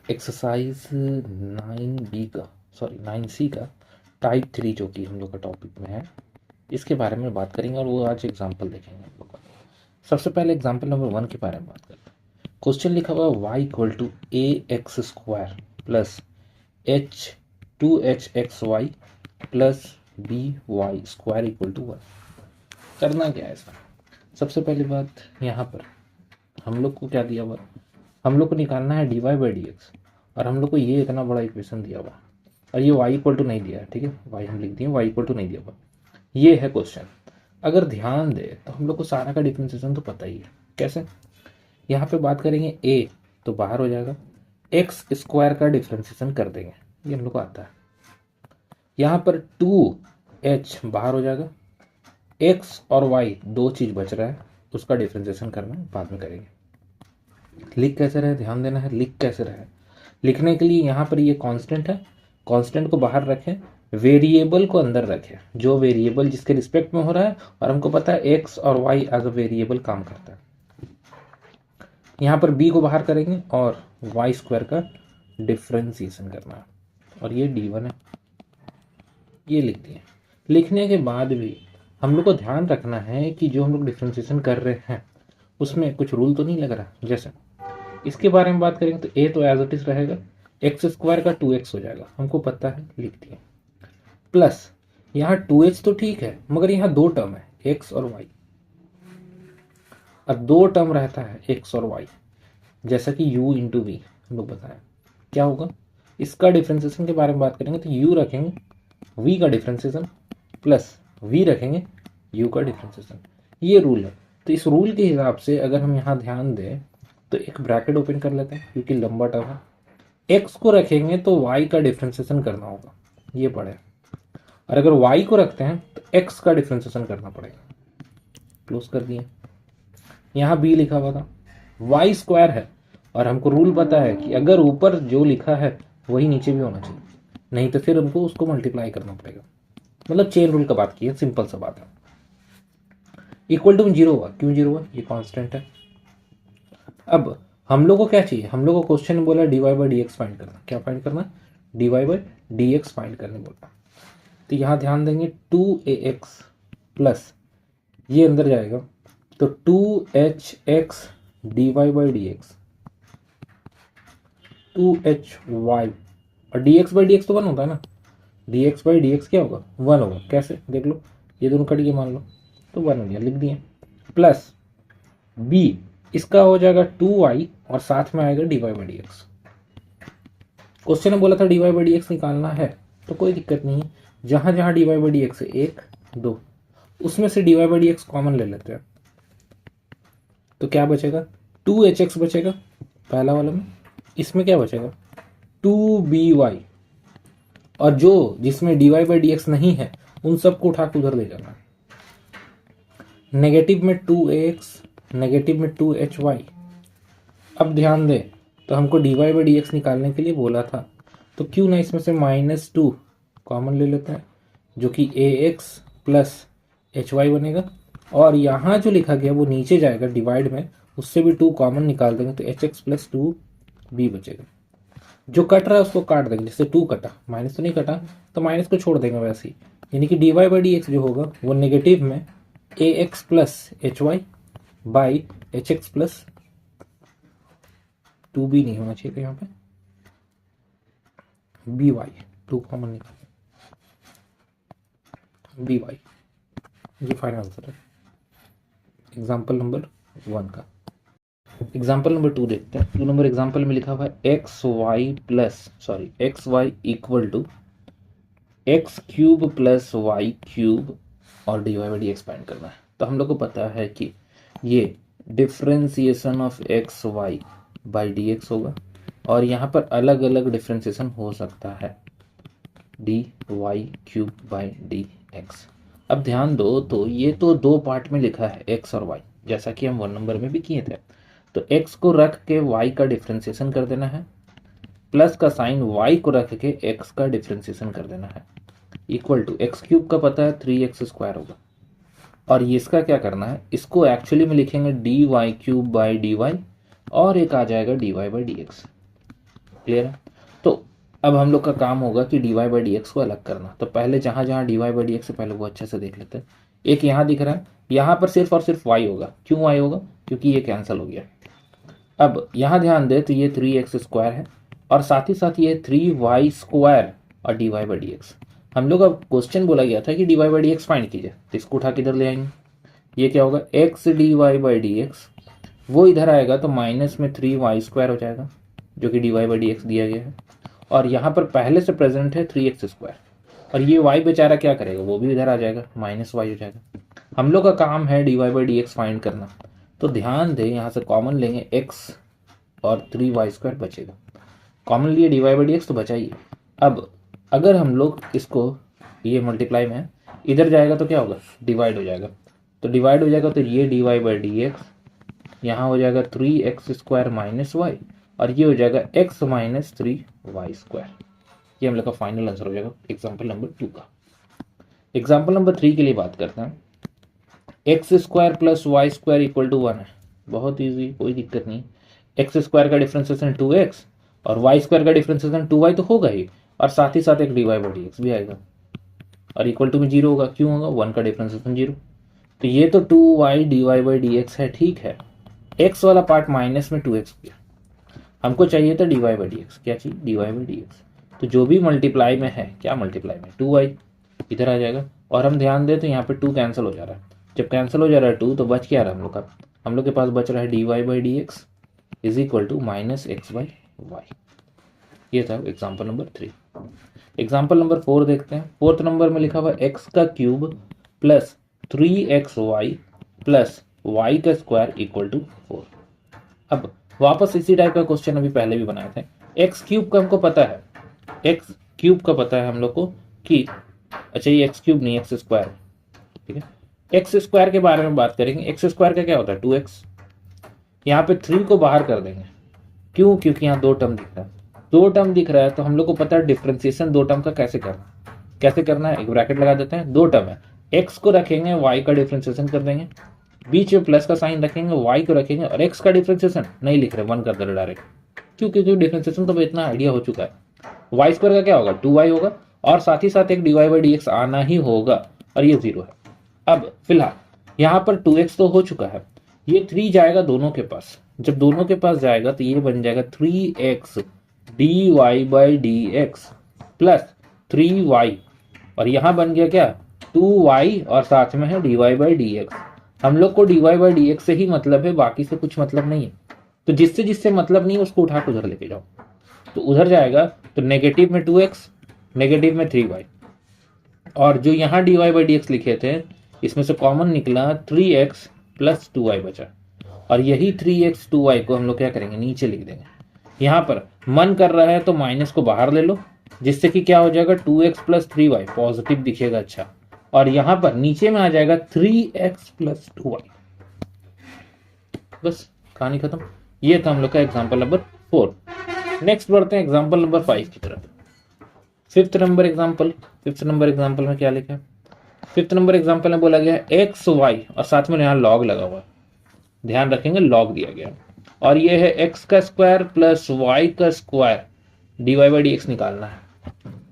Exercise 9C का type 3 जो कि हम लोग का टॉपिक में है, इसके बारे में बात करेंगे और वो आज एग्जांपल देखेंगे हम लोग का। सबसे पहले एग्जांपल नंबर 1 के बारे में बात करते हैं। क्वेश्चन लिखा हुआ y equal to a x square plus h 2hxy plus b y square equal to 1। करना क्या है इसमें? सबसे पहली बात, यहाँ पर हम लोग को क्या दिया हुआ, हम लोग को निकालना है dy बाई डी एक्स, और हम लोग को ये इतना बड़ा इक्वेशन दिया हुआ और ये y इक्वल टू नहीं दिया है। ठीक है, y हम लिख दिए, y इक्वल टू नहीं दिया हुआ, ये है क्वेश्चन। अगर ध्यान दे तो हम लोग को सारा का डिफरेंशिएशन तो पता ही है। कैसे? यहाँ पे बात करेंगे a तो बाहर हो जाएगा, एक्स स्क्वायर का डिफरेंशिएशन कर देंगे, ये हम लोग को आता है। यहाँ पर 2h बाहर हो जाएगा, x और y दो चीज बच रहा है, उसका डिफरेंशिएशन करना बाद में करेंगे। लिख कैसे रहे, ध्यान देना है, लिख कैसे रहे। लिखने के लिए यहाँ पर ये कांस्टेंट है, कांस्टेंट को बाहर रखें, वेरिएबल को अंदर रखें, जो वेरिएबल जिसके रिस्पेक्ट में हो रहा है, और हमको पता है एक्स और वाई एज अ वेरिएबल काम करता है। यहाँ पर b को बाहर करेंगे और वाई स्क्वायर का डिफ्रेंसिएशन करना है, और ये d1 है, ये लिख दिए। लिखने के बाद भी हम लोग को ध्यान रखना है कि जो हम लोग डिफ्रेंसिएशन कर रहे हैं उसमें कुछ रूल तो नहीं लग रहा। जैसे इसके बारे में बात करेंगे तो a तो एज इट इज रहेगा, एक्स स्क्वायर का 2x हो जाएगा, हमको पता है, लिख दिए। प्लस यहाँ 2h तो ठीक है, मगर यहाँ दो टर्म है x और y, और दो टर्म रहता है x और y, जैसा कि u इंटू वी हम लोग बताएं। क्या होगा? इसका डिफ्रेंसिएशन के बारे में बात करेंगे तो u रखेंगे v का डिफ्रेंसिएशन प्लस v रखेंगे u का डिफ्रेंसिएशन, ये रूल है। तो इस रूल के हिसाब से अगर हम यहाँ ध्यान दें तो एक ब्रैकेट ओपन कर लेते हैं, क्योंकि लंबा टर्म है। x को रखेंगे तो y का डिफ्रेंसिएशन करना होगा, ये पड़े, और अगर y को रखते हैं तो x का डिफ्रेंसिएशन करना पड़ेगा। क्लोज कर दिए। यहाँ b लिखा हुआ था, y स्क्वायर है, और हमको रूल पता है कि अगर ऊपर जो लिखा है वही नीचे भी होना चाहिए, नहीं तो फिर हमको उसको मल्टीप्लाई करना पड़ेगा। मतलब चेन रूल का बात की है, सिंपल सा बात है। इक्वल टू 0 हुआ, क्यों 0 हुआ? ये कांस्टेंट है। अब हम लोग को क्या चाहिए? हम लोग को क्वेश्चन में बोला dy by D x find करना। क्या फाइंड करना? dy by D x find करने बोला। तो यहाँ ध्यान देंगे 2ax प्लस ये अंदर जाएगा तो 2hx dy by D x, 2hy, और dx बाई डी एक्स तो 1 होता है ना, dx बाई डी एक्स क्या होगा? 1 होगा। कैसे? देख लो, ये दोनों कट के मान लो तो 1 हो गया, लिख दिए। प्लस b, इसका हो जाएगा 2y और साथ में आएगा dy by D x. Question में बोला था dy बाई डी एक्स निकालना है, तो कोई दिक्कत नहीं है, जहां जहां dy बाई डी एक्स है 1 2, उसमें से dy by D x common ले लेते हैं, तो क्या बचेगा? 2hx बचेगा पहला वाला में, इसमें क्या बचेगा? 2by, और जो जिसमें dy बाई डी एक्स नहीं है उन सबको उठा के उधर ले जाना। नेगेटिव में 2ax, नेगेटिव में 2hy। अब ध्यान दे, तो हमको dy बाई डी एक्स निकालने के लिए बोला था, तो क्यों ना इसमें से -2 कॉमन ले लेते हैं, जो कि ax प्लस hy बनेगा, और यहाँ जो लिखा गया वो नीचे जाएगा डिवाइड में, उससे भी 2 कॉमन निकाल देंगे तो hx प्लस 2b बचेगा। जो कट रहा है उसको काट देंगे, जैसे 2 कटा, माइनस तो नहीं कटा तो माइनस को छोड़ देंगे वैसे ही, यानी कि dy बाई डी एक्स जो होगा वो नेगेटिव में ax plus hy by hx plus 2b नहीं होना चाहिए, तो यहाँ पे by, 2 कॉमन निकाल by, ये फाइनल आंसर है एग्जाम्पल नंबर 1 का। एग्जाम्पल नंबर 2 देखते हैं। 2 नंबर एग्जाम्पल में लिखा हुआ है X Y equal to X cube plus Y cube और D Y by D x find करना है। तो हम लोग को पता है कि ये differentiation of x y by D x होगा, और यहाँ पर अलग अलग डिफ्रेंसिएशन हो सकता है, D y cube by D x. अब ध्यान दो, तो ये तो दो पार्ट में लिखा है एक्स और वाई, जैसा कि हम 1 नंबर में भी किए थे। तो x को रख के y का डिफ्रेंसिएशन कर देना है, प्लस का साइन y को रख के x का डिफ्रेंसिएशन कर देना है, इक्वल टू एक्स क्यूब का पता है 3x स्क्वायर होगा, और ये इसका क्या करना है, इसको एक्चुअली में लिखेंगे dy क्यूब बाई dy, और एक आ जाएगा dy by D x. Clear है। तो अब हम लोग का काम होगा कि D Y by D x को अलग करना। तो पहले जहाँ जहाँ d Y by D x है पहले वो अच्छे से देख लेते हैं। एक यहाँ दिख रहा है, यहाँ पर सिर्फ और सिर्फ वाई होगा। क्यों वाई होगा? क्योंकि ये कैंसिल हो गया। अब यहाँ ध्यान दे तो ये 3x² है और साथ ही साथ ये 3y² और D Y by D x. हम लोग अब क्वेश्चन बोला गया था कि D Y by D x find कीजिए, तो इसको उठा के इधर ले आएंगे। ये क्या होगा? x d Y by D x, वो इधर आएगा तो माइनस में 3y² हो जाएगा जो कि D Y by D x दिया गया है। और यहाँ पर पहले से प्रेजेंट है 3x², और ये y बेचारा क्या करेगा? वो भी इधर आ जाएगा, माइनस y हो जाएगा। हम लोग का काम है D Y by D x find करना। तो ध्यान दें यहाँ से कॉमन लेंगे x और 3y² बचेगा। कॉमन लिए d Y by D x तो बचा ही है। अब अगर हम लोग इसको ये मल्टीप्लाई में इधर जाएगा तो क्या होगा? डिवाइड हो जाएगा। तो डिवाइड हो जाएगा तो ये d Y by D x यहाँ हो जाएगा 3x² माइनस वाई, और ये हो जाएगा x माइनस 3y²। ये हम लोग का फाइनल आंसर हो जाएगा एग्जाम्पल नंबर 2 का। एग्जाम्पल नंबर 3 के लिए बात करते हैं। x² plus y² equal to 1 है। बहुत ईजी, कोई दिक्कत नहीं। x² का डिफ्रेंसिएशन 2x और y² का डिफ्रेंसिएशन 2y तो होगा ही, और साथ ही साथ एक d Y by D x भी आएगा, और इक्वल टू में 0 होगा। क्यों होगा? 1 का डिफ्रेंसिएशन 0। तो ये तो 2y d Y by D x है, ठीक है। x वाला पार्ट माइनस में 2x गया, हमको चाहिए था d Y by D x. क्या चाहिए? D Y by D x. तो जो भी मल्टीप्लाई में है, क्या मल्टीप्लाई में? 2y इधर आ जाएगा, और हम ध्यान दें तो यहाँ पे 2 कैंसिल हो जा रहा है। जब कैंसिल हो जा रहा है 2 तो बच क्या रहा है हम लोग का? हम लोग के पास बच रहा है D Y by D x is equal to minus x by y. ये था एग्जाम्पल नंबर 3। एग्जाम्पल नंबर 4 देखते हैं। फोर्थ नंबर में लिखा हुआ x का cube plus 3xy plus y का स्क्वायर इक्वल टू 4। अब वापस इसी टाइप का क्वेश्चन अभी पहले भी बनाए थे। एक्स क्यूब का हमको पता है, एक्स क्यूब का पता है हम लोग को कि अच्छा ये एक्स क्यूब नहीं x², ठीक है। x² के बारे में बात करेंगे। x² का क्या होता है? 2x। यहाँ पे 3 को बाहर कर देंगे। क्यों? क्योंकि यहाँ 2 टर्म दिख रहा है। 2 टर्म दिख रहा है तो हम लोग को पता है डिफ्रेंसिएशन 2 टर्म का कैसे करना है। एक ब्रैकेट लगा देते हैं। 2 टर्म है, x को रखेंगे, y का डिफ्रेंसिएशन कर देंगे, बीच में प्लस का साइन रखेंगे, y को रखेंगे, और x का डिफ्रेंसिएशन नहीं लिख रहे, 1 कर दे रहे डायरेक्ट। क्यों? क्योंकि डिफ्रेंसिएशन तो इतना आइडिया हो चुका है। y² का क्या होगा? 2y होगा, और साथ ही साथ एक d Y by D x आना ही होगा, और ये 0 है। अब फिलहाल यहाँ पर 2x तो हो चुका है, ये 3 जाएगा दोनों के पास। जब दोनों के पास जाएगा तो ये बन जाएगा 3x d Y by D x plus 3y, और यहाँ बन गया क्या? 2y, और साथ में है D Y by D x. हम लोग को d Y by D x से ही मतलब है, बाकी से कुछ मतलब नहीं है। तो जिससे जिससे मतलब नहीं है उसको उठा के उधर लेके जाओ। तो उधर जाएगा तो नेगेटिव में 2x, नेगेटिव में 3y, और जो यहाँ d Y by D x लिखे थे इसमें से कॉमन निकला 3x प्लस 2y बचा, और यही 3x 2y को हम लोग क्या करेंगे? नीचे लिख देंगे। यहाँ पर मन कर रहा है तो माइनस को बाहर ले लो, जिससे कि क्या हो जाएगा? 2x प्लस 3y पॉजिटिव दिखेगा, अच्छा। और यहाँ पर नीचे में आ जाएगा 3x प्लस 2y। बस कहानी खत्म। ये था हम लोग का एग्जाम्पल नंबर 4। नेक्स्ट बढ़ते हैं एग्जाम्पल नंबर 5 की तरफ। फिफ्थ नंबर एग्जाम्पल में क्या लिखा है? फिफ्थ नंबर एग्जाम्पल में बोला गया है एक्स वाई, और साथ में यहाँ लॉग लगा हुआ है, ध्यान रखेंगे लॉग दिया गया, और ये है एक्स का स्क्वायर प्लस वाई का square, d Y by D x निकालना है।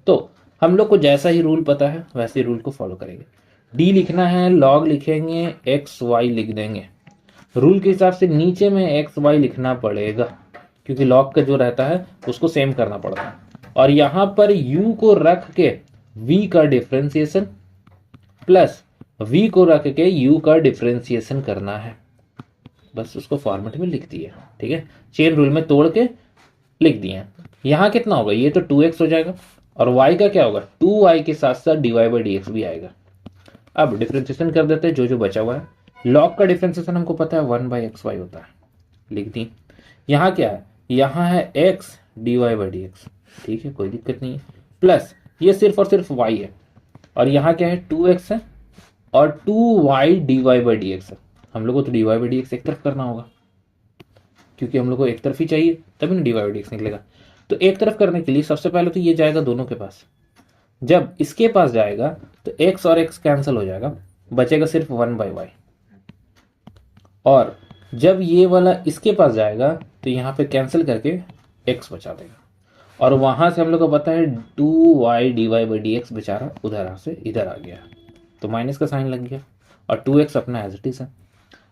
तो हम लोग को जैसा ही रूल पता है वैसे ही रूल को फॉलो करेंगे। डी लिखना है, लॉग लिखेंगे, एक्स वाई लिख देंगे। रूल के हिसाब से नीचे में एक्स वाई लिखना पड़ेगा, क्योंकि लॉग का जो रहता है उसको सेम करना पड़ता है। और यहाँ पर u को रख के v का डिफ्रेंसिएशन प्लस v को रख के u का डिफ्रेंसिएशन करना है। बस उसको फॉर्मेट में लिख दिए, ठीक है, चेन रूल में तोड़ के लिख दिए। यहाँ कितना होगा? ये तो 2x हो जाएगा, और y का क्या होगा? 2y के साथ साथ d Y by D x भी आएगा। अब डिफ्रेंसिएशन कर देते हैं जो जो बचा हुआ है। लॉग का डिफ्रेंसिएशन हमको पता है 1/xy होता है, लिख दी। यहाँ क्या है? यहाँ है x d Y by D x, ठीक है, कोई दिक्कत नहीं है, प्लस ये सिर्फ और सिर्फ y है, और यहाँ क्या है? 2x है और 2y d Y by D x है। हम लोग को तो d Y by D x एक तरफ करना होगा, क्योंकि हम लोग को एक तरफ ही चाहिए, तभी ना d Y by D x निकलेगा। तो एक तरफ करने के लिए सबसे पहले तो ये जाएगा दोनों के पास। जब इसके पास जाएगा तो x और x कैंसिल हो जाएगा, बचेगा सिर्फ 1/y। और जब ये वाला इसके पास जाएगा तो यहाँ पे कैंसिल करके x बचा देगा। और वहां से हम लोग को पता है 2y dy/dx बेचारा उधर से इधर आ गया, तो माइनस का साइन लग गया और 2x अपना एज इट इज है।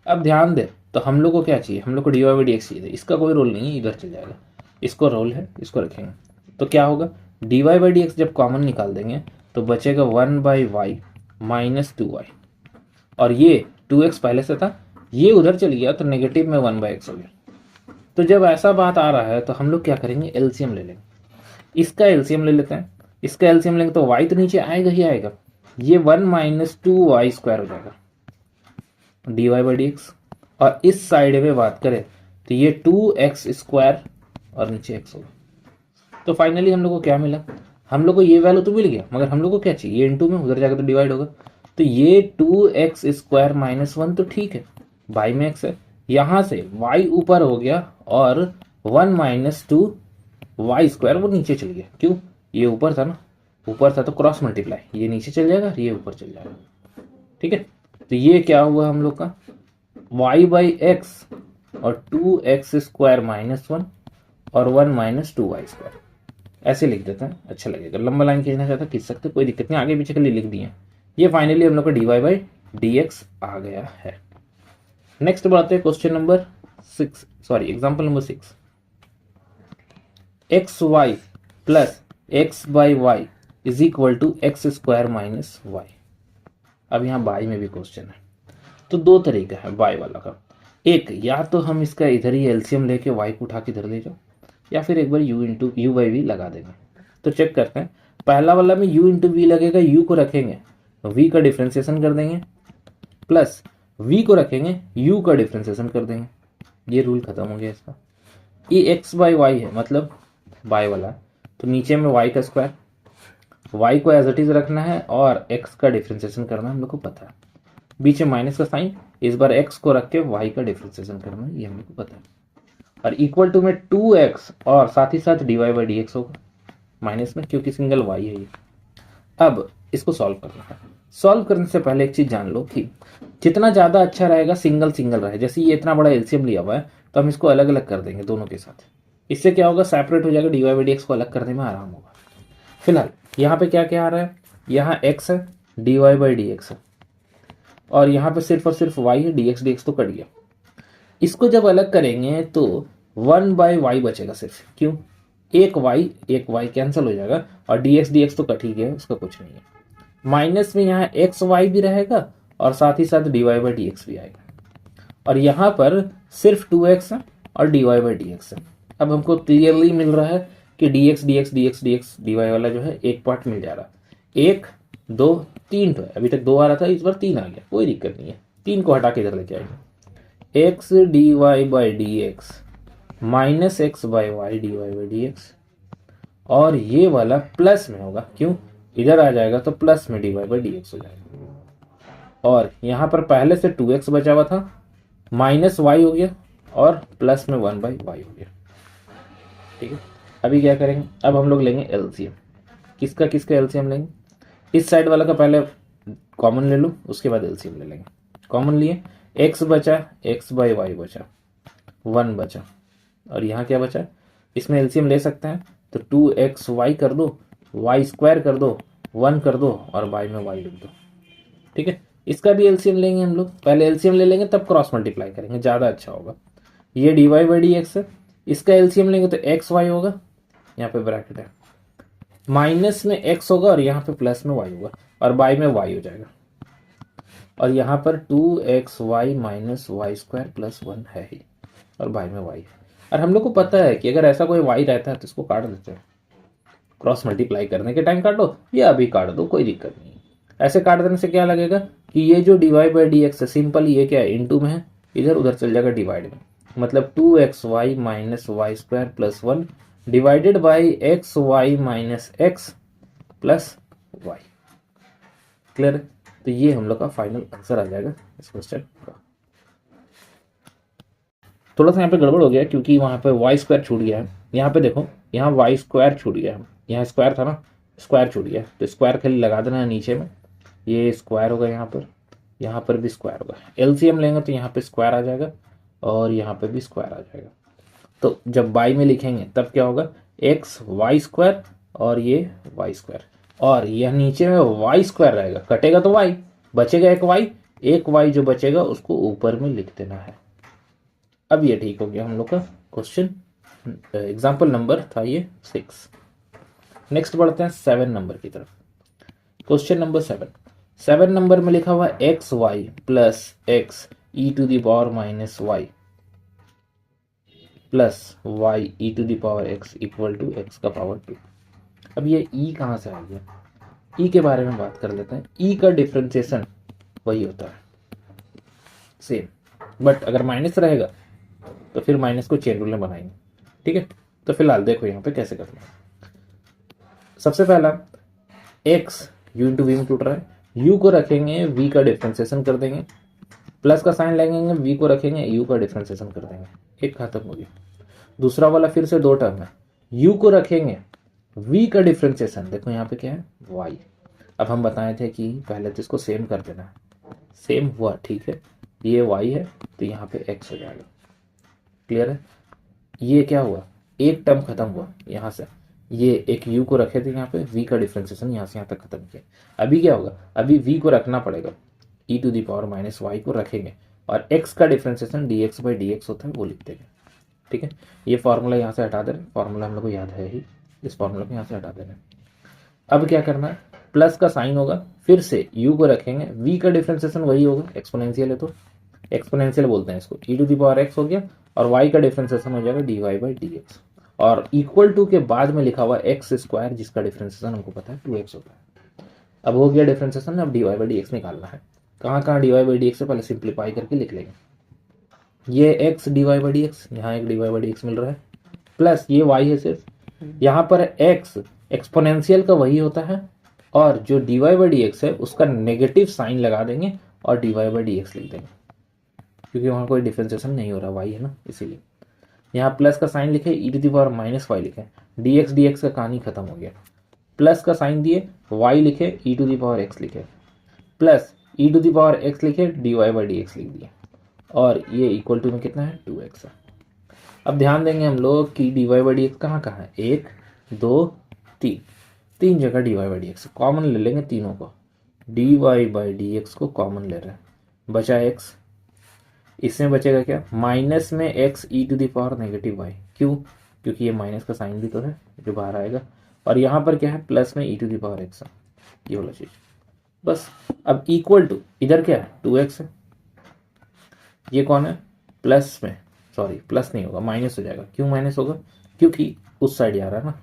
अब ध्यान दे, तो हम लोग को क्या चाहिए, हम लोग को dy/dx चाहिए, इसका कोई रोल नहीं है, इधर चल जाएगा, इसको रोल है, इसको रखेंगे। तो क्या होगा, dy/dx जब कॉमन निकाल देंगे तो बचेगा 1/y माइनस 2y, और ये 2x पहले से था, ये उधर चल गया तो नेगेटिव में 1/x हो गया। तो जब ऐसा बात आ रहा है तो हम लोग क्या करेंगे, एलसीएम ले लेंगे, इसका एलसीएम ले लेते हैं। इसका एलसीएम लेंगे तो y तो नीचे आएगा ही आएगा, ये 1 माइनस 2y² हो जाएगा dy/dx, और इस साइड में बात करें तो ये 2x² और नीचे x होगा। तो फाइनली हम लोग को क्या मिला, हम लोग को ये वैल्यू तो मिल गया, मगर हम लोग को क्या चाहिए, ये इनटू में उधर जाकर तो डिवाइड होगा, तो ये 2x² माइनस 1 तो ठीक है, बाई में x है, यहां से y ऊपर हो गया और 1 माइनस 2y² वो नीचे चल गया, क्यों, ये ऊपर था ना, ऊपर था तो क्रॉस मल्टीप्लाई, ये नीचे चल जाएगा, ये ऊपर चल जाएगा, ठीक है। तो ये क्या हुआ हम लोग का, y/x और 2x² माइनस 1 और 1 माइनस 2y², ऐसे लिख देते हैं, अच्छा लगेगा। लंबा लाइन खींचना चाहता खींच सकते, कोई दिक्कत नहीं, आगे पीछे के लिए लिख दिए। ये फाइनली हम लोग का dy/dx आ गया है। नेक्स्ट बढ़ते हैं question number 6, sorry example number 6। xy plus x/y is equal to x² minus y। अब यहाँ बाई में भी क्वेश्चन है, तो दो तरीका है बाई वाला का, एक या तो हम इसका इधर ही एलसीएम लेके y को उठा के इधर ले जाओ, या फिर एक बार u/v लगा देंगे। तो चेक करते हैं, पहला वाला में u/v लगेगा, u को रखेंगे v का डिफ्रेंसिएशन कर देंगे, प्लस v को रखेंगे u का डिफ्रेंसिएशन कर देंगे, ये रूल खत्म हो गया इसका। ये x/y है, मतलब बाय वाला, तो नीचे में y का स्क्वायर, y को एज इट इज रखना है और x का डिफ्रेंसिएशन करना हम लोग को पता है, बीच में माइनस का साइन, इस बार x को रख के y का डिफ्रेंसिएशन करना है, ये हम लोग को पता है, और इक्वल टू में 2x और साथ ही साथ dy/dx होगा माइनस में, क्योंकि सिंगल y है ये। अब इसको सॉल्व करना है। सॉल्व करने से पहले एक चीज जान लो कि जितना ज्यादा अच्छा रहेगा सिंगल सिंगल रहे, जैसे ये इतना बड़ा एलसीएम लिया हुआ है तो हम इसको अलग अलग कर देंगे दोनों के साथ, इससे क्या होगा, सेपरेट हो जाएगा, dy/dx को अलग करने में आराम होगा। फिलहाल यहाँ पे क्या क्या आ रहा है, यहाँ x है, dy/dx है, और यहाँ पे सिर्फ और सिर्फ y है, dx तो कट गया। इसको जब अलग करेंगे तो 1/y बचेगा सिर्फ, क्यों, एक y कैंसिल हो जाएगा, और dx तो कट ही गया, उसका कुछ नहीं है। माइनस में यहाँ xy भी रहेगा और साथ ही साथ dy/dx भी आएगा, और यहाँ पर सिर्फ 2x है और dy/dx है। अब हमको क्लियरली मिल रहा है कि dx dy वाला जो है एक पार्ट मिल जा रहा है, 1 2 3 तो है, अभी तक 2 आ रहा था, इस बार 3 आ गया, कोई दिक्कत नहीं है, 3 को हटा के इधर लेके आएंगे, x dy/dx minus x/y dy/dx, और ये वाला प्लस में होगा, क्यों, इधर आ जाएगा तो प्लस में dy/dx हो जाएगा, और यहाँ पर पहले से 2x बचा हुआ था, माइनस y हो गया और प्लस में 1/y हो गया, ठीक है। अभी क्या करेंगे, अब हम लोग लेंगे एलसीएम, किसका किसका एलसीएम लेंगे, इस साइड वाला का पहले कॉमन ले लो, उसके बाद एलसीएम ले लेंगे। कॉमन लिए, x बचा, x/y बचा, 1 बचा, और यहाँ क्या बचा, इसमें एलसीएम ले सकते हैं तो 2xy कर दो, y² कर दो, 1 कर दो और y में y लिख दो, ठीक है। इसका भी एलसीएम लेंगे हम लोग, पहले एलसीएम ले लेंगे तब क्रॉस मल्टीप्लाई करेंगे, ज़्यादा अच्छा होगा। ये dy/dx है, इसका एलसीएम लेंगे तो xy होगा, यहाँ पे ब्रैकेट है, माइनस में x होगा और यहाँ पे प्लस में y होगा, और y में y हो जाएगा, और यहाँ पर 2xy माइनस y² प्लस 1 है ही, और y में y है। और हम लोग को पता है कि अगर ऐसा कोई y रहता है तो इसको काट देते हैं, क्रॉस मल्टीप्लाई करने के टाइम काटो या अभी काट दो, कोई दिक्कत नहीं। ऐसे काट देने से क्या लगेगा कि ये जो dy/dx है सिंपल ये क्या है, इनटू में है, इधर उधर चल जाएगा डिवाइड में, मतलब 2xy minus y² plus 1 divided by xy minus x plus y। Clear है, तो ये हम लोग का फाइनल आंसर आ जाएगा इस क्वेश्चन का। थोड़ा सा यहाँ पे गड़बड़ हो गया क्योंकि वहाँ पे y² छूट गया है, यहाँ पे देखो, यहाँ y² छूट गया है, यहाँ स्क्वायर था ना, स्क्वायर छूट गया, तो स्क्वायर खाली लगा देना है नीचे में, ये स्क्वायर होगा, यहाँ पर भी स्क्वायर होगा, एलसीएम लेंगे तो यहाँ पे स्क्वायर आ जाएगा और यहाँ पे भी स्क्वायर आ जाएगा। तो जब बाई में लिखेंगे तब क्या होगा, एक्स वाई स्क्वायर और ये वाई स्क्वायर, और यह नीचे में वाई स्क्वायर रहेगा, कटेगा तो वाई, बचेगा एक वाई जो बचेगा उसको ऊपर में लिख देना है। अब ये ठीक हो गया हम लोग का क्वेश्चन, एग्जाम्पल नंबर था ये 6। नेक्स्ट बढ़ते हैं 7 नंबर की तरफ। क्वेश्चन नंबर 7 नंबर में लिखा हुआ x y plus x e to the power minus y plus y e to the power x equal to x का पावर 2। अब ये ई कहाँ से आ गया? ई के बारे में बात कर लेते हैं। ई का डिफ्रेंसिएशन वही होता है सेम, बट अगर माइनस रहेगा तो फिर माइनस को चेन रूल में बनाएंगे, ठीक है। तो फिलहाल देखो यहाँ पे कैसे करना है। सबसे पहला x u इंटू वी में टूट रहा है, u को रखेंगे v का डिफ्रेंसिएशन कर देंगे, प्लस का साइन लगेंगे, v को रखेंगे u का डिफ्रेंसिएशन कर देंगे, एक खत्म हो गया। दूसरा वाला फिर से 2 टर्म है, u को रखेंगे, v का डिफ्रेंसिएशन देखो यहाँ पे क्या है y। अब हम बताए थे कि पहले तो इसको सेम कर देना है, सेम हुआ ठीक है, ये y है तो यहाँ पे x हो जाएगा, क्लियर है। ये क्या हुआ, एक टर्म खत्म हुआ यहाँ से, ये एक u को रखे थे यहाँ पे, v का डिफ्रेंसिएशन यहाँ से यहाँ तक खत्म किया। अभी क्या होगा, अभी v को रखना पड़ेगा, e to the power minus y को रखेंगे और x का डिफ्रेंसिएशन dx बाई dx होता है वो लिख देंगे, ठीक है। ये फॉर्मूला यहाँ से हटा दे रहे हैं, फॉर्मूला हम लोग को याद है ही, इस फॉर्मूला को यहाँ से हटा दे रहे हैं। अब क्या करना है, प्लस का साइन होगा, फिर से u को रखेंगे, v का डिफ्रेंसिएशन वही होगा, एक्सपोनेंशियल है तो एक्सपोनेंशियल बोलते हैं इसको, e to the power x हो गया और y का डिफ्रेंसिएशन हो जाएगा dy बाई dx, और इक्वल टू के बाद में लिखा हुआ एक्स स्क्वायर जिसका डिफ्रेंसिएशन हमको पता है 2x होता है। अब हो गया डिफ्रेंसिएशन, अब dy बाई dx निकालना है। कहाँ कहाँ dy बाई dx से पहले सिंप्लीफाई करके लिख लेंगे, ये x dy बाई dx, यहाँ एक dy बाई dx मिल रहा है, प्लस ये y है सिर्फ, यहाँ पर x एक्सपोनेंशियल का वही होता है, और जो dy बाई dx है उसका नेगेटिव साइन लगा देंगे और dy बाई dx लिख देंगे, क्योंकि वहाँ कोई डिफ्रेंसिएशन नहीं हो रहा, y है ना इसीलिए। यहाँ प्लस का साइन लिखे, ई to the power minus Y लिखे, dx का कहानी खत्म हो गया। प्लस का साइन दिए, y लिखे, ई टू दी पावर x लिखे, plus e to the power x लिखे, dy बाई dx लिख दिए, और ये इक्वल टू में कितना है 2x है। अब ध्यान देंगे हम लोग कि dy बाई dx कहाँ कहाँ है, 1 2 3, 3 जगह dy बाई dx कॉमन ले लेंगे, तीनों को dy बाई dx को कॉमन ले रहे हैं, बचा x, इसमें बचेगा क्या, माइनस में x e to the power negative y, क्यों, क्योंकि ये माइनस का साइन भी तो है जो बाहर आएगा, और यहाँ पर क्या है प्लस में e to the power x, ये वाला चीज बस। अब इक्वल टू इधर क्या है 2x है, ये कौन है प्लस में, सॉरी प्लस नहीं होगा माइनस हो जाएगा, क्यों माइनस होगा, क्योंकि उस साइड जा रहा है ना,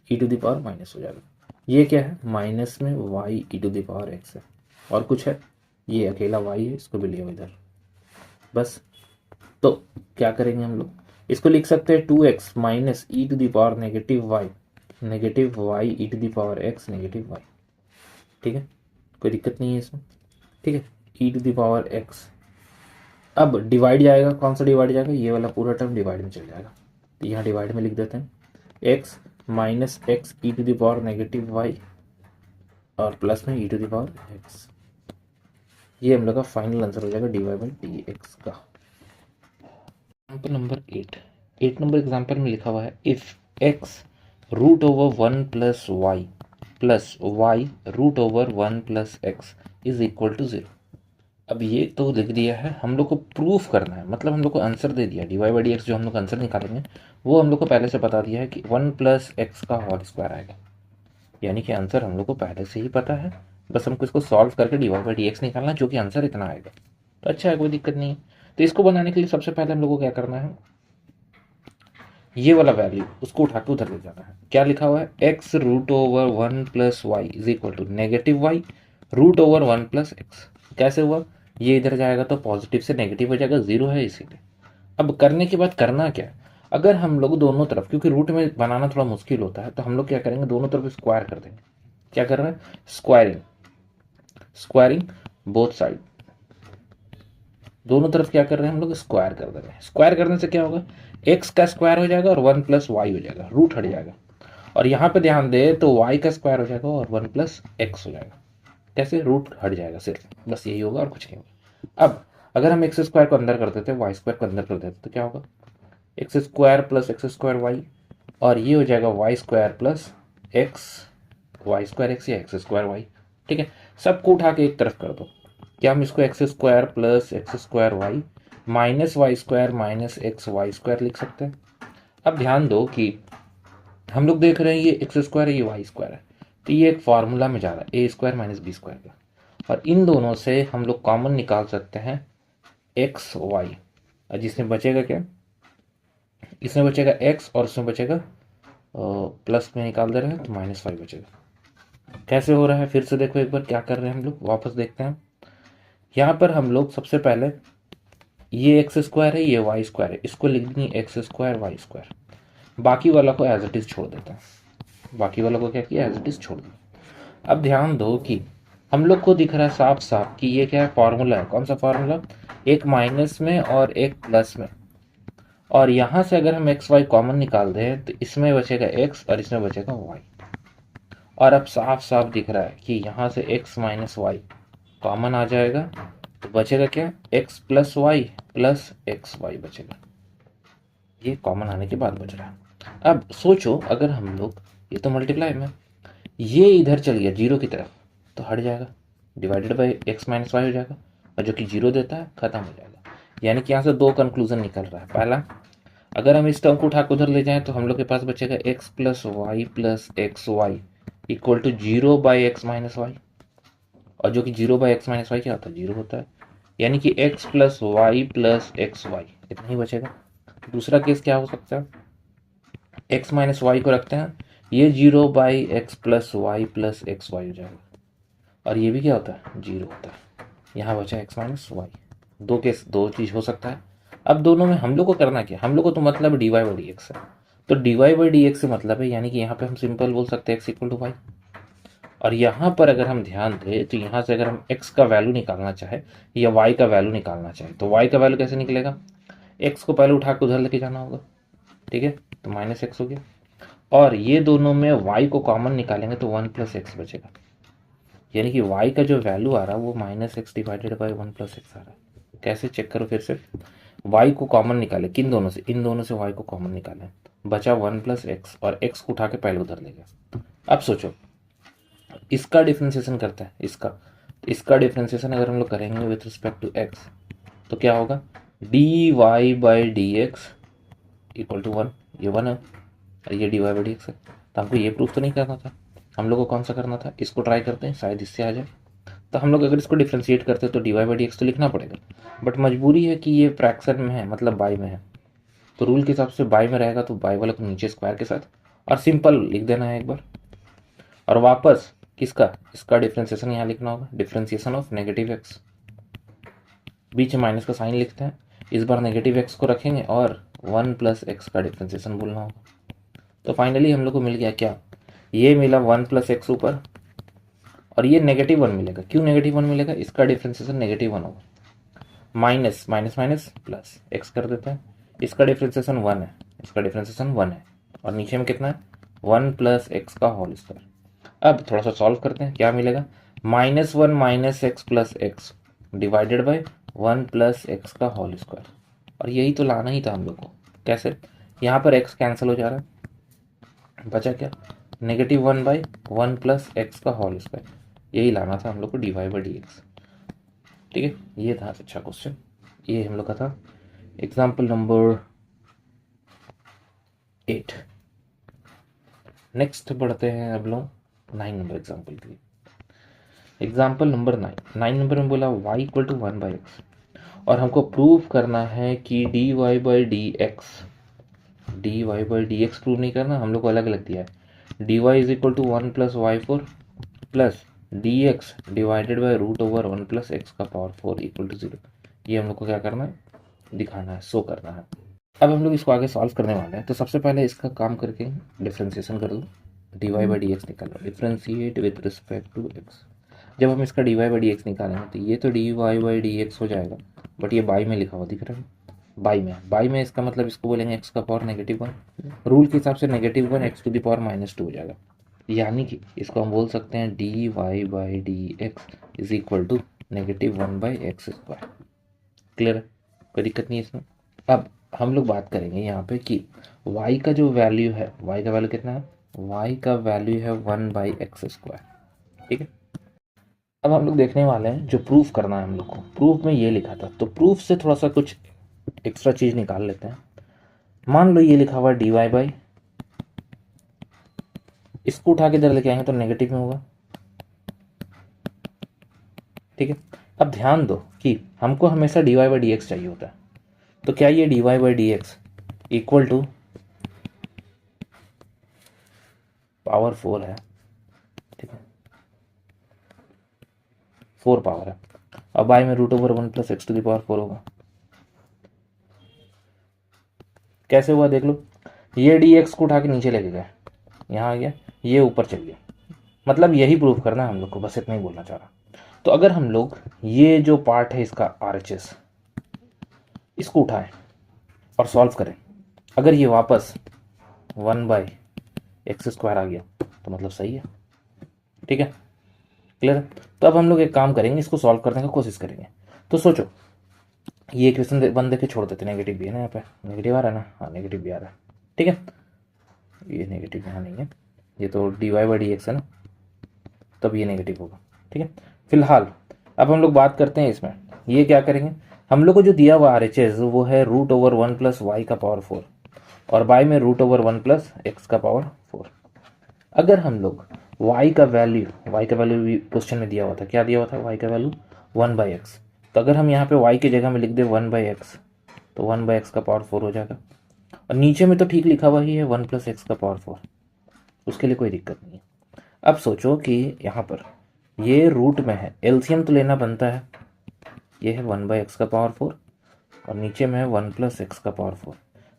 e to the power minus हो जाएगा। ये क्या है माइनस में y e to the power x है, और कुछ है, ये अकेला y है, इसको भी लिया इधर बस। तो क्या करेंगे हम लोग, इसको लिख सकते हैं 2x minus e to the power negative y e to the power x negative y, ठीक है, कोई दिक्कत नहीं है इसमें, ठीक है, e to the power x। अब डिवाइड जाएगा, कौन सा डिवाइड जाएगा, ये वाला पूरा टर्म डिवाइड में चल जाएगा, तो यहाँ डिवाइड में लिख देते हैं x minus x e to the power negative y और प्लस में e to the power x, ये हम लोग का फाइनल आंसर हो जाएगा dy बाई dx का। एग्जाम्पल नंबर 8 नंबर एग्जाम्पल में लिखा हुआ है if x root over 1 plus y root over 1 plus x is equal to 0। अब ये तो लिख दिया है, हम लोग को प्रूफ करना है, मतलब हम लोग को आंसर दे दिया, dy बाई dx जो हम लोग आंसर निकालेंगे वो हम लोग को पहले से बता दिया है कि 1 प्लस एक्स का होल स्क्वायर आएगा, यानी कि आंसर हम लोग को पहले से ही पता है, बस हमको इसको सॉल्व करके dy बाई dx निकालना, जो कि आंसर इतना आएगा। तो अच्छा है, कोई दिक्कत नहीं है। तो इसको बनाने के लिए सबसे पहले हम लोग को क्या करना है, ये वाला वैल्यू उसको उठा के उधर ले जाना है। क्या लिखा हुआ है, x root over 1 plus y is equal to negative y root over 1 plus x. कैसे हुआ, ये इधर जाएगा तो पॉजिटिव से नेगेटिव हो जाएगा, 0 है इसीलिए। अब करने के बाद करना क्या है, अगर हम लोग दोनों तरफ, क्योंकि रूट में बनाना थोड़ा मुश्किल होता है, तो हम लोग क्या करेंगे, दोनों तरफ स्क्वायर कर देंगे। क्या कर रहे हैं, स्क्वायरिंग बोथ साइड, दोनों तरफ क्या कर रहे हैं हम लोग, स्क्वायर कर दे रहे हैं। स्क्वायर करने से क्या होगा, एक्स का स्क्वायर हो जाएगा और 1 प्लस वाई हो जाएगा, रूट हट जाएगा, और यहाँ पे ध्यान दे तो वाई का स्क्वायर हो जाएगा और 1 प्लस एक्स हो जाएगा। कैसे, रूट हट जाएगा सिर्फ, बस यही होगा और कुछ नहीं होगा। अब अगर हम एक्स स्क्वायर को अंदर कर देते हैं, वाई स्क्वायर को अंदर कर देते तो क्या होगा, x square plus x square y और ये हो जाएगा y square plus x, y square x या एक्स स्क्वायर वाई। ठीक है, सबको उठा के एक तरफ कर दो। क्या हम इसको x square plus x square y minus y square minus x y square लिख सकते हैं। अब ध्यान दो कि हम लोग देख रहे हैं ये एक्स स्क्वायर है, ये वाई स्क्वायर है, तो ये एक फॉर्मूला में जा रहा है ए स्क्वायर माइनस बी स्क्वायर का, और इन दोनों से हम लोग कॉमन निकाल सकते हैं एक्स वाई। और जिसमें बचेगा क्या, इसमें बचेगा एक्स और इसमें बचेगा प्लस में निकाल दे रहे हैं तो माइनस वाई बचेगा। कैसे हो रहा है फिर से देखो एक बार क्या कर रहे हैं हम लोग, वापस देखते हैं। यहाँ पर हम लोग सबसे पहले ये एक्स स्क्वायर है, ये वाई स्क्वायर है, इसको लिख देंगे एक्स स्क्वायर वाई स्क्वायर, बाकी वाला को एज इट इज छोड़ देते हैं। बाकी वाला को क्या किया, एज इट इज छोड़ दिया। अब ध्यान दो कि हम लोग को दिख रहा है साफ साफ कि ये क्या है, फॉर्मूला है। कौन सा फॉर्मूला, एक माइनस में और एक प्लस में, और यहां से अगर हम एक्स वाई कॉमन निकाल दें तो इसमें बचेगा एक्स और इसमें बचेगा वाई। और अब साफ साफ दिख रहा है कि यहां से एक्स माइनस वाई कॉमन आ जाएगा, तो बचेगा क्या, x plus y plus x y बचेगा। ये कॉमन आने के बाद बच रहा है। अब सोचो अगर हम लोग, ये तो मल्टीप्लाई में, ये इधर चल गया जीरो की तरफ तो हट जाएगा, divided by x minus y हो जाएगा, और जो कि जीरो देता है खत्म हो जाएगा। यानी कि यहाँ से दो कंक्लूजन निकल रहा है। पहला, अगर हम इस टर्म को उठा कर उधर ले जाएं तो हम लोग के पास बचेगा x plus x Y equal to zero by x minus y, और जो कि zero by x minus y क्या होता है, जीरो होता है। यानी कि एक्स प्लस एक्स वाई इतना ही बचेगा। दूसरा केस क्या हो सकता है, एक्स माइनस वाई को रखते हैं, ये zero by x plus y हो जाएगा, और ये भी क्या होता है, जीरो होता है। यहाँ बचा एक्स माइनस वाई। दो केस, दो चीज हो सकता है। अब दोनों में हम लोग को करना क्या, हम लोग को तो मतलब d Y by D x है, तो d Y by D x से मतलब है, यानी कि यहाँ पे हम सिंपल बोल सकते हैं एक्स इक्वल टू वाई। और यहाँ पर अगर हम ध्यान दें तो यहाँ से अगर हम x का वैल्यू निकालना चाहे या y का वैल्यू निकालना चाहे तो y का वैल्यू कैसे निकलेगा, x को पहले उठा के उधर लेके जाना होगा। ठीक है, तो माइनस एक्स हो गया, और ये दोनों में y को कॉमन निकालेंगे तो वन प्लस एक्स बचेगा। यानी कि y का जो वैल्यू आ रहा है वो minus X divided by one plus X आ रहा है। कैसे चेक करो फिर से, y को कॉमन निकाले, किन दोनों से, इन दोनों से y को कॉमन निकाले, बचा वन प्लस एक्स, और x को उठा के पहले उधर ले गया। अब सोचो इसका डिफ्रेंसिएशन करते हैं, इसका डिफ्रेंसिएशन अगर हम लोग करेंगे विथ रिस्पेक्ट टू एक्स तो क्या होगा, d Y by D x equal to one, ये वन है और ये d Y by D x है। तो हमको ये प्रूफ तो नहीं करना था, हम लोग को कौन सा करना था, इसको ट्राई करते हैं शायद इससे आ जाए। तो हम लोग अगर इसको डिफ्रेंशिएट करते हैं तो d Y by D x तो लिखना पड़ेगा, बट मजबूरी है कि ये फ्रैक्शन में है, मतलब बाई में है, तो रूल के हिसाब से बाई में रहेगा तो बाई वाला को नीचे स्क्वायर के साथ और सिंपल लिख देना है एक बार, और वापस किसका, इसका डिफ्रेंसिएशन यहाँ लिखना होगा, डिफ्रेंसिएशन ऑफ नेगेटिव एक्स, बीच में माइनस का साइन लिखते हैं, इस बार नेगेटिव एक्स को रखेंगे और वन प्लस एक्स का डिफ्रेंसिएशन बोलना होगा। तो फाइनली हम लोग को मिल गया क्या, ये मिला वन प्लस एक्स ऊपर, और ये नेगेटिव वन मिलेगा। क्यों नेगेटिव वन मिलेगा, इसका डिफ्रेंसिएशन नेगेटिव वन होगा, minus minus minus plus x कर देते हैं, इसका डिफ्रेंसिएशन वन है, इसका डिफ्रेंसिएशन वन है, और नीचे में कितना है, वन प्लस एक्स का होल स्क्वायर। अब थोड़ा सा सॉल्व करते हैं, क्या मिलेगा, minus one minus x plus x divided by one plus x का होल स्क्वायर, और यही तो लाना ही था हम लोग को। कैसे, यहाँ पर एक्स कैंसिल हो जा रहा है, बचा क्या, negative one by one plus x का होल स्क्वायर, यही लाना था हम लोग को d Y by D x. ठीक है, ये था अच्छा क्वेश्चन, ये हम लोग का था एग्जाम्पल नंबर 8। नेक्स्ट बढ़ते हैं अब लोग 9 नंबर एग्जाम्पल के लिए। एग्जाम्पल नंबर 9 नंबर में बोला y equal to one by X, और हमको प्रूव करना है कि D Y by D X prove नहीं करना, हम लोग को अलग अलग दिया है, D Y is equal to one plus Y four plus D X divided by root over one plus x का power four equal to zero. ये हम लोग को क्या करना है, दिखाना है, शो करना है। अब हम लोग इसको आगे सॉल्व करने वाले हैं, तो सबसे पहले इसका काम करके डिफ्रेंसिएशन कर दो, d Y by D x निकाल लो, differentiate with respect to x. जब हम इसका d Y by D x निकालेंगे तो ये तो d Y by D x हो जाएगा, बट ये बाई में लिखा हुआ दिख रहा है, बाई में इसका मतलब इसको बोलेंगे एक्स का पावर नेगेटिव वन, रूल के हिसाब से negative one x to the power minus two हो जाएगा, यानी कि इसको हम बोल सकते हैं d Y by D x is equal to negative one by x square. Clear है, कोई दिक्कत नहीं है इसमें। अब हम लोग बात करेंगे यहाँ पे कि y का जो वैल्यू है, y का वैल्यू कितना है, y का वैल्यू है 1/x²। ठीक है, अब हम लोग देखने वाले हैं जो प्रूफ करना है हम लोग को। प्रूफ में ये लिखा था, तो प्रूफ से थोड़ा सा कुछ एक्स्ट्रा चीज निकाल लेते हैं। मान लो ये लिखा हुआ dy/, इसको उठा के इधर लेके आएंगे तो नेगेटिव में होगा। ठीक है, अब ध्यान दो कि हमको हमेशा dy/dx चाहिए होता है, तो क्या ये dy/dx इक्वल टू पावर 4 है। ठीक है, 4 पावर है। अब बाय में √1 + x⁴ होगा। कैसे हुआ देख लो, ये dx को उठा के नीचे लेके गए, यहाँ आ गया, ये ऊपर चल गया। मतलब यही प्रूफ करना है हम लोग को, बस इतना ही बोलना चाह रहा। तो अगर हम लोग ये जो पार्ट है इसका RHS, इसको उठाएं और सॉल्व करें, अगर ये वापस 1/x² आ गया तो मतलब सही है। ठीक है, क्लियर है। तो अब हम लोग एक काम करेंगे, इसको सॉल्व करने की कोशिश करेंगे। तो सोचो, ये इक्वेशन 1 देखे छोड़ देते, नेगेटिव भी है ना, यहाँ पे नेगेटिव आ रहा है ना, हाँ नेगेटिव भी आ रहा है। ठीक है, ये नेगेटिव यहाँ नहीं है, ये तो dy/dx है ना, तब ये नेगेटिव होगा। ठीक है, फिलहाल अब हम लोग बात करते हैं इसमें, ये क्या करेंगे, हम लोग को जो दिया हुआ RHS वो है √1 + y⁴ और बाय में √1 + x⁴। अगर हम लोग y का वैल्यू भी क्वेश्चन में दिया हुआ था, क्या दिया हुआ था, y का वैल्यू 1/x, तो अगर हम यहाँ पे y की जगह में लिख दे 1/x तो 1/x⁴ हो जाएगा। और नीचे में तो ठीक लिखा हुआ ही है 1 + x⁴, उसके लिए कोई दिक्कत नहीं है। अब सोचो कि यहाँ पर ये रूट में है, एलसीएम तो लेना बनता है, ये है 1/x⁴ और नीचे में है 1 + x⁴।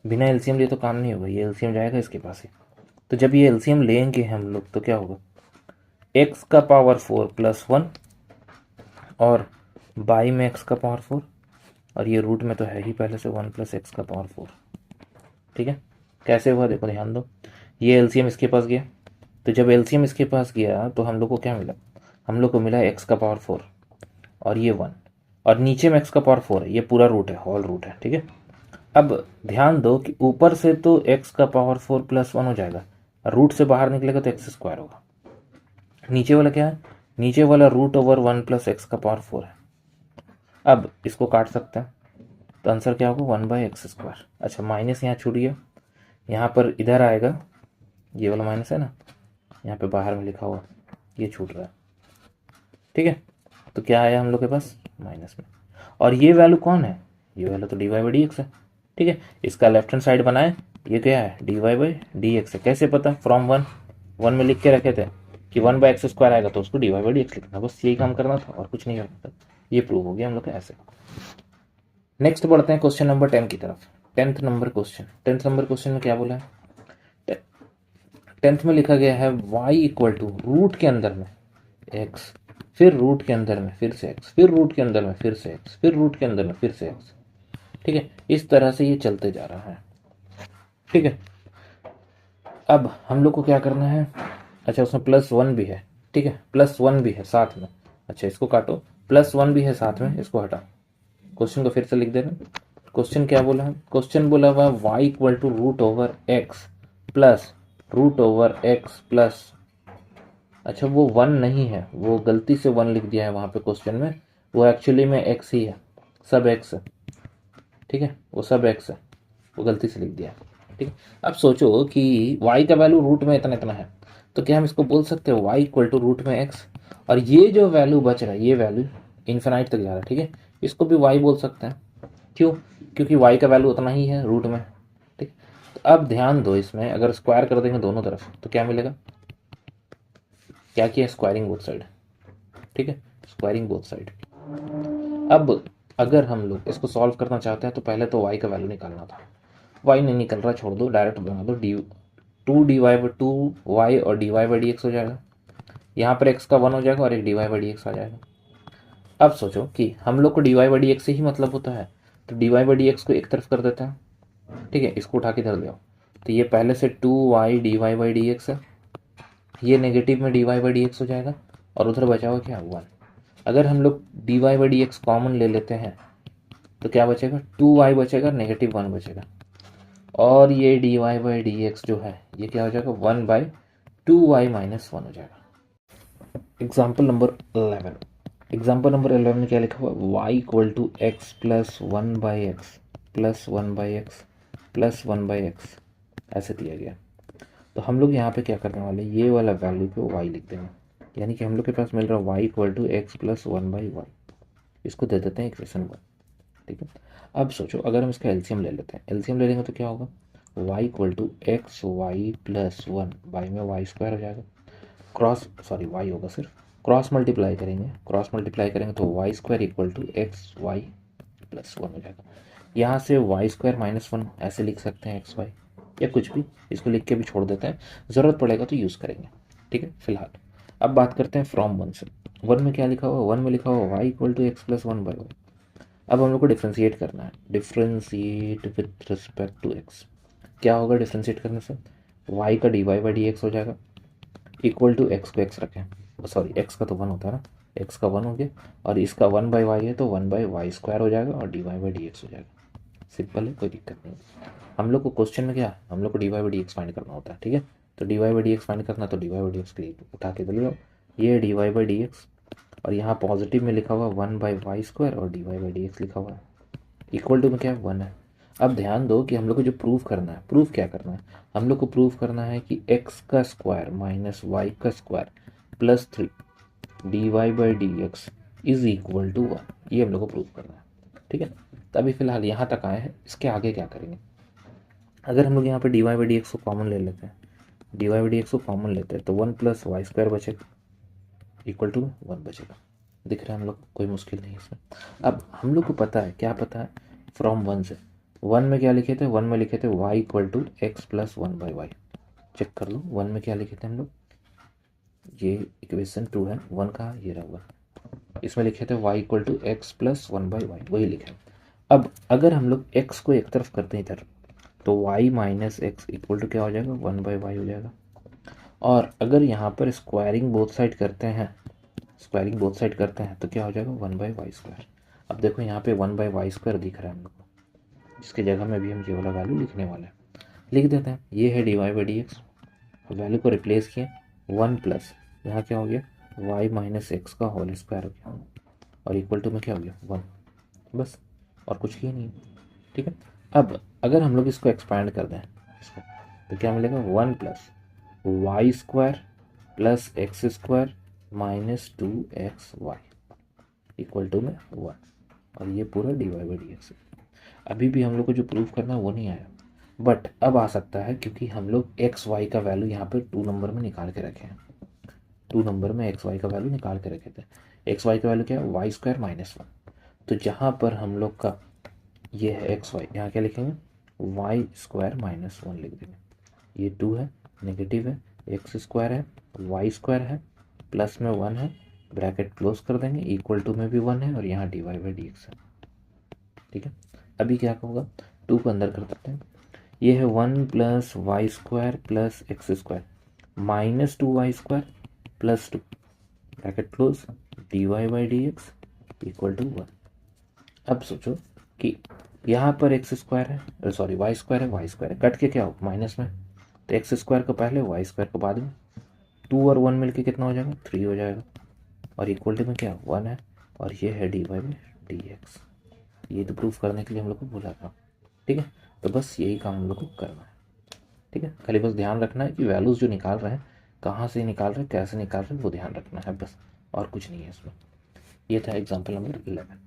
बिना एलसीएम लिए तो काम नहीं होगा, ये एलसीएम जाएगा इसके पास ही। तो जब ये एलसीएम लेंगे हम लोग तो क्या होगा, x⁴ + 1 और बाई में x⁴, और ये रूट में तो है ही पहले से 1 + x⁴। ठीक है, कैसे हुआ देखो, ध्यान दो, ये एलसीएम इसके पास गया, तो जब एलसीएम इसके पास गया तो हम लोग को क्या मिला, हम लोग को मिला x⁴ और ये 1 और नीचे में x⁴ है, ये पूरा रूट है, होल रूट है। ठीक है, अब ध्यान दो कि ऊपर से तो x⁴ + 1 हो जाएगा, रूट से बाहर निकलेगा तो x² होगा। नीचे वाला क्या है, नीचे वाला √1 + x⁴ है। अब इसको काट सकते हैं, तो आंसर क्या होगा, 1/x²। अच्छा, माइनस यहाँ छूट गया, यहाँ पर इधर आएगा, ये वाला माइनस है ना, यहाँ पे बाहर में लिखा हुआ, ये छूट रहा है। ठीक है, तो क्या आया हम लोग के पास, माइनस में। और ये वैल्यू कौन है, ये वैल्यू तो dy/dx है। ठीक है, इसका लेफ्ट हैंड साइड बनाए, ये क्या है, dy/dx है। कैसे पता, फ्रॉम 1 में लिख के रखे थे कि 1/x² आएगा तो उसको dy/dx लिखना, बस यही काम करना था और कुछ नहीं करना था। ये प्रूव हो गया हम लोग का ऐसे। नेक्स्ट बढ़ते हैं क्वेश्चन नंबर 10 की तरफ। 10th नंबर क्वेश्चन में क्या बोला है, 10th में लिखा गया है y = रूट के अंदर में x, फिर रूट के अंदर में फिर से x, फिर रूट के अंदर में फिर से x, फिर रूट के अंदर में फिर से x। ठीक है, इस तरह से ये चलते जा रहा है। ठीक है, अब हम लोग को क्या करना है, अच्छा उसमें +1 भी है। ठीक है, +1 भी है साथ में, अच्छा इसको काटो, +1 भी है साथ में, इसको हटा। क्वेश्चन को फिर से लिख देना। क्वेश्चन क्या बोला है, क्वेश्चन बोला हुआ y = √x plus √x plus, अच्छा वो 1 नहीं है, वो गलती से 1 लिख दिया है वहाँ पे क्वेश्चन में, वो एक्चुअली में x ही है, सब x है। ठीक है, वो सब x है, वो गलती से लिख दिया है। ठीक है, अब सोचो कि y का वैल्यू रूट में इतना इतना है, तो क्या हम इसको बोल सकते हैं y = रूट में x, और ये जो वैल्यू बच रहा है, ये वैल्यू इन्फिनाइट तक जा रहा है। ठीक है, इसको भी y बोल सकते हैं, क्यों, क्योंकि y का वैल्यू उतना ही है रूट में। ठीक, तो अब ध्यान दो, इसमें अगर स्क्वायर कर देंगे दोनों तरफ तो क्या मिलेगा, क्या किया, स्क्वायरिंग बोथ साइड। ठीक है, स्क्वायरिंग बोथ साइड। अब अगर हम लोग इसको सॉल्व करना चाहते हैं तो पहले तो y का वैल्यू निकालना था, y नहीं निकल रहा, छोड़ दो, डायरेक्ट बना दो, 2y और dy/dx हो जाएगा। यहाँ पर x का 1 हो जाएगा और एक dy/dx आ जाएगा। अब सोचो कि हम लोग को dy/dx से ही मतलब होता है, तो dy/dx को एक तरफ कर देते हैं। ठीक है, इसको उठा के धर दो, तो ये पहले से 2y dy/dx है, ये नेगेटिव में dy/dx हो जाएगा और उधर बचा हुआ क्या, 1। अगर हम लोग dy/dx कॉमन ले लेते हैं तो क्या बचेगा, 2y बचेगा, -1 बचेगा, और ये dy बाई डी एक्स जो है ये क्या हो जाएगा, 1/2y - 1 हो जाएगा। एग्जाम्पल नंबर 11, एग्जाम्पल नंबर 11 में क्या लिखा हुआ, y equal to x plus 1/x plus 1/x plus 1/x ऐसे दिया गया। तो हम लोग यहाँ पे क्या करने वाले, ये वाला वैल्यू को y लिख देंगे, यानी कि हम लोग के पास मिल रहा है y equal to x plus 1/y, इसको दे देते हैं इक्वेशन 1। ठीक है, अब सोचो अगर हम इसका एलसीएम ले लेते हैं, एलसीएम ले लेंगे तो क्या होगा, y equal to x y plus 1, by में वाई स्क्वायर हो जाएगा, y होगा सिर्फ, क्रॉस मल्टीप्लाई करेंगे तो y square equal to x y plus 1 हो जाएगा। यहाँ से वाई स्क्वायर -1 ऐसे लिख सकते हैं, एक्स वाई या कुछ भी, इसको लिख के भी छोड़ देते हैं, ज़रूरत पड़ेगा तो यूज़ करेंगे। ठीक है, फिलहाल अब बात करते हैं फ्रॉम 1 से। 1 में क्या लिखा हुआ, 1 में लिखा हुआ y equal to x plus 1/y। अब हम लोग को डिफ्रेंशिएट करना है, differentiate with respect to x. क्या होगा डिफ्रेंशिएट करने से, y का dy बाई डी एक्स हो जाएगा, इक्वल टू एक्स को एक्स रखें, सॉरी एक्स का तो 1 होता है ना, एक्स का 1 हो गया, और इसका 1/y है तो 1/y स्क्वायर हो जाएगा और dy बाई डी एक्स हो जाएगा। सिंपल है, कोई दिक्कत नहीं है। हम लोग को क्वेश्चन में क्या, हम लोग को dy by D x find करना होता है। ठीक है, तो dy by D x find करना, तो dy बाई डी एक्स के लिए उठा के ले लो, ये dy बाई डी एक्स, और यहाँ पॉजिटिव में लिखा हुआ 1/y स्क्वायर और dy बाई डी एक्स लिखा हुआ है, इक्वल टू में क्या है 1 है। अब ध्यान दो कि हम लोग को जो प्रूफ करना है, प्रूफ क्या करना है, हम लोग को प्रूफ करना है कि x का स्क्वायर माइनस वाई का square plus 3 dy by D x is equal to 1, ये हम लोग को प्रूफ करना है। ठीक है, तो अभी फिलहाल यहाँ तक आए हैं, इसके आगे क्या करेंगे, अगर हम लोग यहाँ पे dy बाई डी एक्स को कॉमन ले लेते हैं, dy बाई डी एक्स को कॉमन लेते हैं तो 1 प्लस वाई स्क्वायर बचेगा, इक्वल टू 1 बचेगा। दिख रहा है हम लोग, कोई मुश्किल नहीं इसमें। अब हम लोग को पता है, क्या पता है, फ्रॉम 1 से, 1 में क्या लिखे थे, 1 में लिखे थे y equal to x plus 1/y। Check कर लो 1 में क्या लिखे थे हम लोग, ये इक्वेशन 2 है, 1 का ये रहा हुआ, इसमें लिखे थे y equal to x plus 1/y, वही लिखे। अब अगर हम लोग x को एक तरफ करते हैं इधर, तो y minus x equal to क्या हो जाएगा, 1/y हो जाएगा। और अगर यहाँ पर स्क्वायरिंग बोथ साइड करते हैं, तो क्या हो जाएगा 1/y स्क्वायर। अब देखो यहाँ पे 1/y स्क्वायर दिख रहा है हम लोग को, इसकी जगह में भी हम ये वाला वैल्यू लिखने वाले हैं, लिख देते हैं, ये है dy by D x, value को रिप्लेस किए, 1 प्लस यहाँ क्या हो गया y माइनस एक्स का होल स्क्वायर हो गया, और इक्वल टू में क्या हो गया 1, बस, और कुछ किया नहीं। ठीक है, अब अगर हम लोग इसको एक्सपैंड कर दें इसको, तो क्या मिलेगा 1 plus y square plus x square minus 2xy equal to में 1, और ये पूरा dy बाई डी एक्स। अभी भी हम लोग को जो प्रूफ करना है वो नहीं आया, बट अब आ सकता है, क्योंकि हम लोग एक्स वाई का वैल्यू यहाँ पे 2 नंबर में निकाल के रखे हैं, 2 नंबर में एक्स वाई का वैल्यू निकाल के रखे थे। एक्स वाई का वैल्यू क्या है, वाई स्क्वायर माइनस 1, तो जहाँ पर हम लोग का ये है एक्स वाई, यहाँ क्या लिखेंगे वाई स्क्वायर माइनस 1 लिख देंगे, ये 2 है, नेगेटिव है, एक्स स्क्वायर है, वाई स्क्वायर है, प्लस में 1 है, ब्रैकेट क्लोज कर देंगे, इक्वल टू में भी 1 है, और यहाँ dy बाई डी एक्स है। ठीक है, अभी क्या होगा, 2 को अंदर कर सकते हैं, ये है 1 plus y square plus x square minus 2y square plus 2, bracket close, dy by D x equal to 1। अब सोचो कि यहाँ पर एक्स स्क्वायर है, सॉरी वाई स्क्वायर है, कट के क्या हो माइनस में, तो एक्स स्क्वायर को पहले वाई स्क्वायर को बाद में, 2 और 1 मिलके कितना हो जाएगा 3 हो जाएगा, और इक्वल टू में क्या 1 है, और ये है dy बाई डी एक्स। ये तो प्रूफ करने के लिए हम लोग को बोला था। ठीक है, तो बस यही काम हम लोग को करना है। ठीक है, खाली बस ध्यान रखना है कि वैल्यूज़ जो निकाल रहे हैं कहाँ से निकाल रहे हैं, कैसे निकाल रहे हैं, वो ध्यान रखना है बस, और कुछ नहीं है इसमें। ये था एग्जाम्पल नंबर 11।